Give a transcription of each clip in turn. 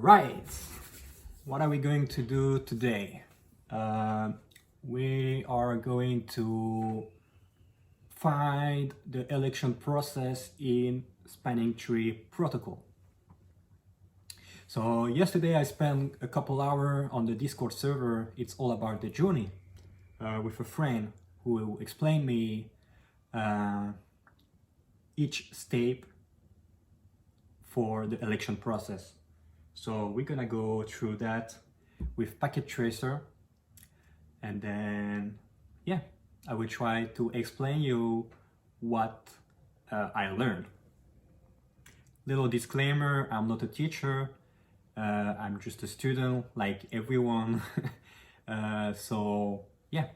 Right, what are we going to do today? We are going to find the election process in spanning tree protocol. So yesterday I spent a couple hours on the Discord server. It's all about the journey with a friend who explained me each step for the election process. So we're gonna go through that with Packet Tracer, and then yeah, I will try to explain you what I learned. Little disclaimer, I'm not a teacher, I'm just a student like everyone. So yeah,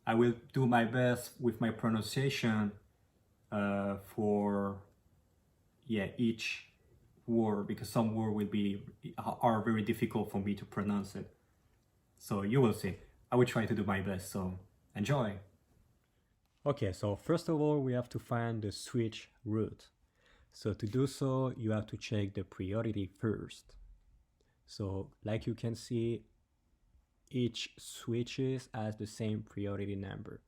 I will do my best with my pronunciation for each word, because some words are very difficult for me to pronounce it. So you will see. I will try to do my best, so enjoy. Okay, so first of all, we have to find the switch root. So to do so, you have to check the priority first. So like you can see, each switches has the same priority number.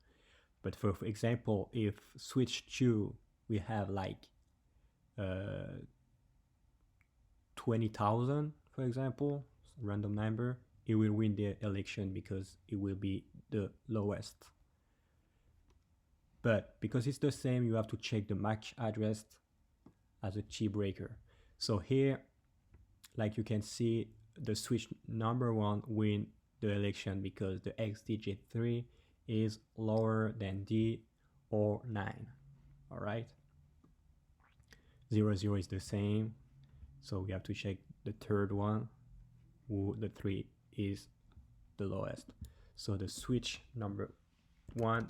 But for example, if switch 2, we have like 20,000, for example, random number, it will win the election because it will be the lowest. But because it's the same, you have to check the MAC address as a key breaker. So here, like you can see, the switch number 1 win the election because the X digit 3 is lower than D or 9. All right. 0, 0 is the same. So we have to check the third one, who the 3 is the lowest. So the switch number 1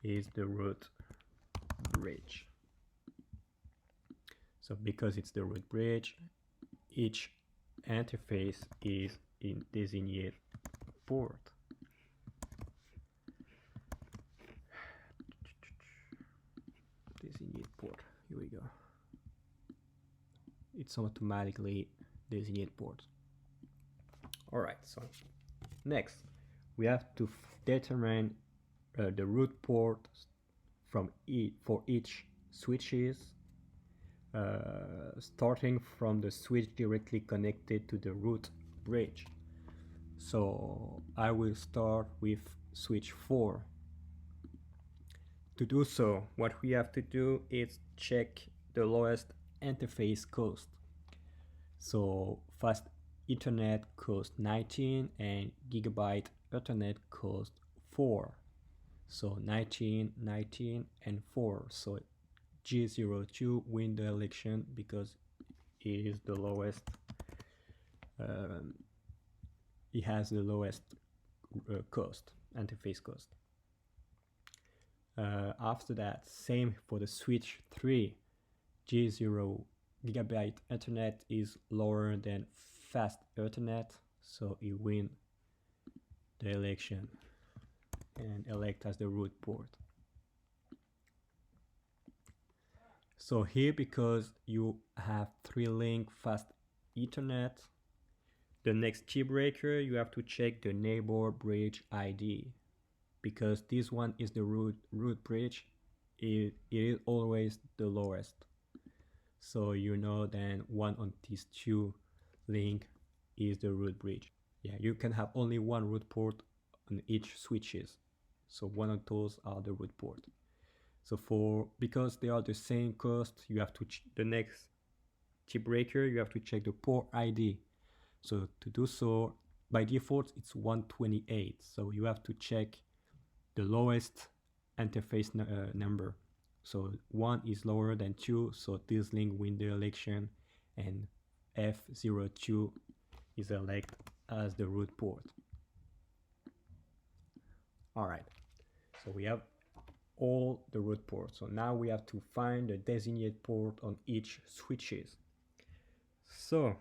is the root bridge. So because it's the root bridge, each interface is in Designate port. Designate port, here we go. It's automatically Designate port. Alright, so next we have to determine the root port for each switches, starting from the switch directly connected to the root bridge. So I will start with switch 4. To do so, what we have to do is check the lowest interface cost. So fast Ethernet cost 19 and Gigabyte Ethernet cost 4. So 19, 19 and 4. So G02 win the election because it is the lowest. It has the lowest cost, interface cost. After that, same for the switch 3. G0 Gigabyte Ethernet is lower than fast Ethernet, so it win the election and elect as the root port. So here, because you have 3-link fast Ethernet, the next key breaker, you have to check the neighbor bridge ID, because this one is the root bridge. It is always the lowest. So you know then one on these 2 link is the root bridge. Yeah, you can have only one root port on each switches. So one of those are the root port. So because they are the same cost, you have to the next key breaker, you have to check the port ID. So to do so, by default it's 128. So you have to check the lowest interface number. So 1 is lower than 2, so this link win the election, and F02 is elected as the root port. Alright, so we have all the root ports. So now we have to find the Designate port on each switches. So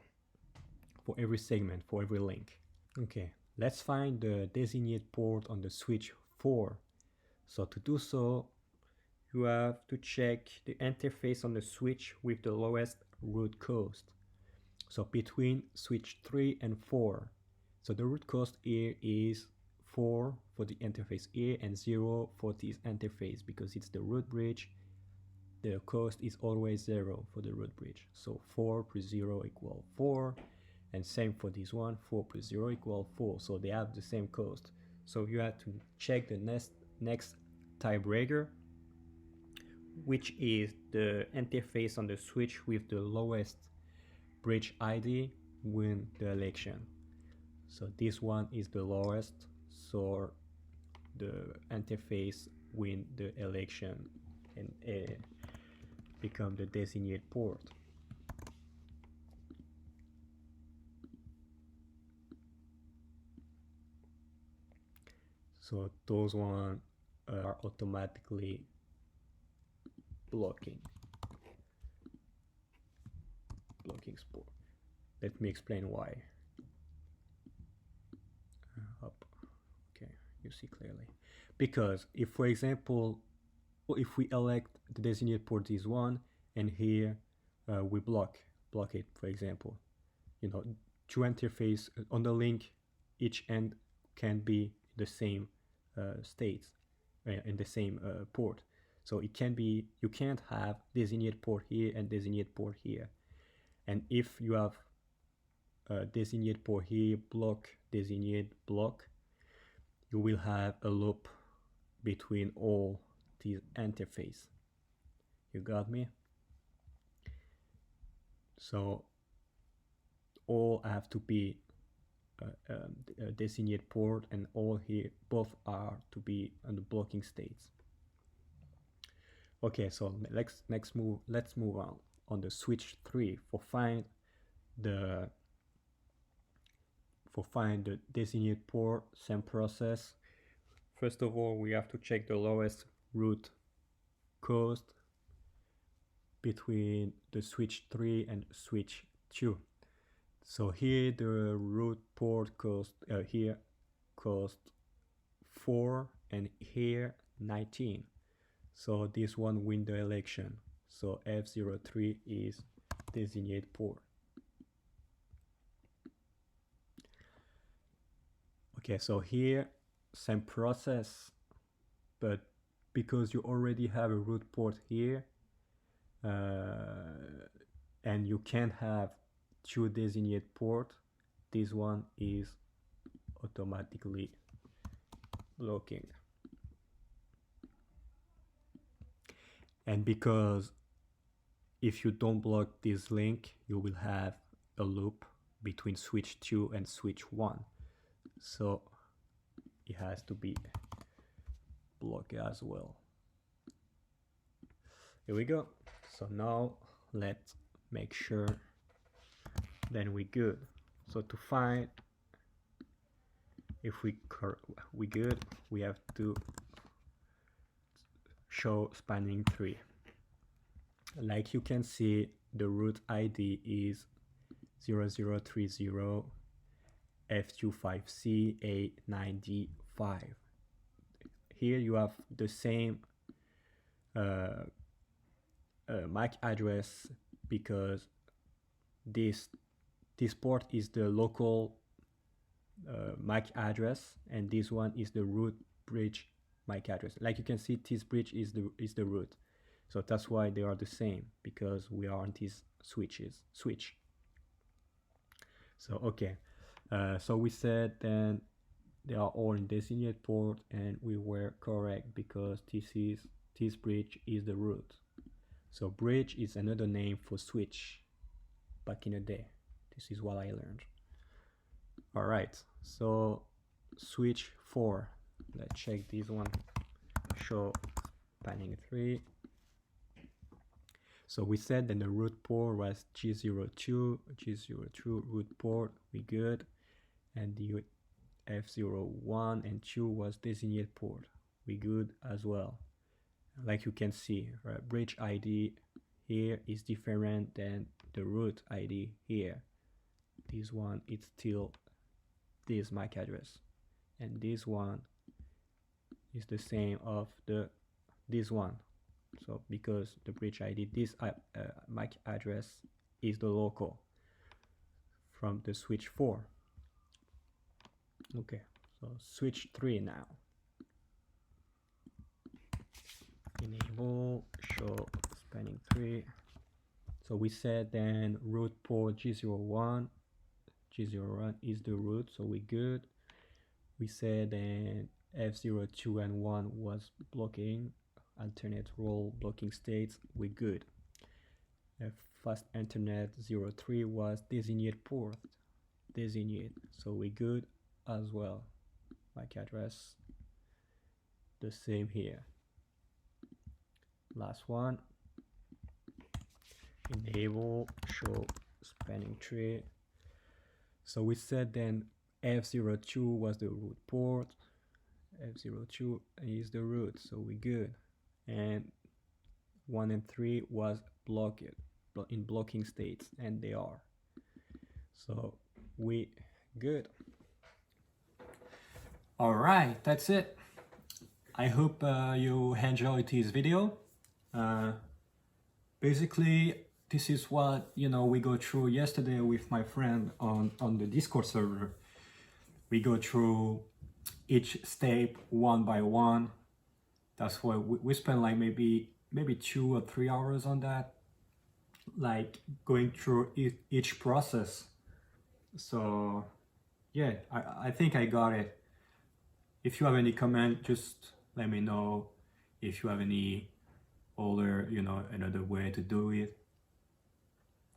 for every segment, for every link. Okay, let's find the Designate port on the switch 4. So to do so, you have to check the interface on the switch with the lowest root cost. So between switch 3 and 4, so the root cost here is 4 for the interface here and 0 for this interface, because it's the root bridge. The cost is always 0 for the root bridge. So 4 plus 0 equals 4, and same for this one, 4 plus 0 equals 4. So they have the same cost. So you have to check the next tiebreaker, which is the interface on the switch with the lowest bridge ID win the election. So this one is the lowest, so the interface win the election and become the designated port. So those ones are automatically blocking sport. Let me explain why. Up. Okay, you see clearly. Because if, for example, if we elect the designated port this one, and here we block it, for example, two interface on the link, each end can be the same states in the same port. So it can be, you can't have designated port here and designated port here. And if you have designated port here, block, designated block, you will have a loop between all these interface. You got me? So all have to be a designated port, and all here both are to be on the blocking states. Okay, so let's move on the switch 3 for find the designated port. Same process. First of all, we have to check the lowest root cost between the switch 3 and switch 2. So here the root port cost here cost 4 and here 19. So this one win the election. So F03 is designated port. Okay, so here same process, but because you already have a root port here, and you can't have two designated port, this one is automatically blocking. And because if you don't block this link, you will have a loop between switch 2 and switch 1. So it has to be blocked as well. Here we go. So now let's make sure then we're good. So to find if we good, we have to show spanning tree. Like you can see, the root ID is 0030 F25C A9D5. Here you have the same MAC address, because this port is the local MAC address, and this one is the root bridge MAC address. Like you can see, this bridge is the root, so that's why they are the same, because we are on these switch. So okay, so we said then they are all in designated port, and we were correct, because this bridge is the root. So bridge is another name for switch back in the day. This is what I learned. All right, so switch 4. Let's check this one. Show spanning 3. So we said that the root port was G02 root port. We good. And the F01 and 2 was designated port. We good as well. Like you can see, right, bridge ID here is different than the root ID here. This one, it's still this MAC address, and this one is the same of this one. So because the bridge ID, this MAC address is the local. from the switch 4. Okay, so switch 3 now. Enable show spanning tree. So we said then root port G01. G01 is the root, so we good. We said then F02 and 1 was blocking, alternate role blocking states, we good. Fast internet 03 was designate port, designate, so we good as well. MAC address the same here. Last one, enable show spanning tree. So we said then F02 was the root port, F02 is the root, so we good. And 1 and 3 was blocked in blocking states, and they are, so we good. All right, that's it. I hope you enjoyed this video. Basically, this is what we go through yesterday with my friend on the Discord server. We go through each step one by one. That's why we spend like maybe 2 or 3 hours on that, like going through each process. So yeah, I think I got it. If you have any comment, just let me know. If you have any other another way to do it,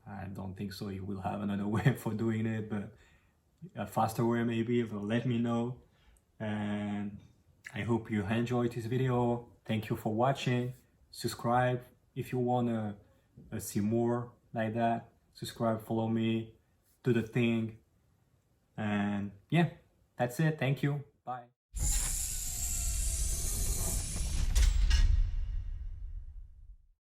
I don't think so you will have another way for doing it, but a faster way maybe, so let me know. And I hope you enjoyed this video. Thank you for watching. Subscribe if you want to see more like that. Subscribe, follow me, do the thing. And yeah, that's it. Thank you. Bye.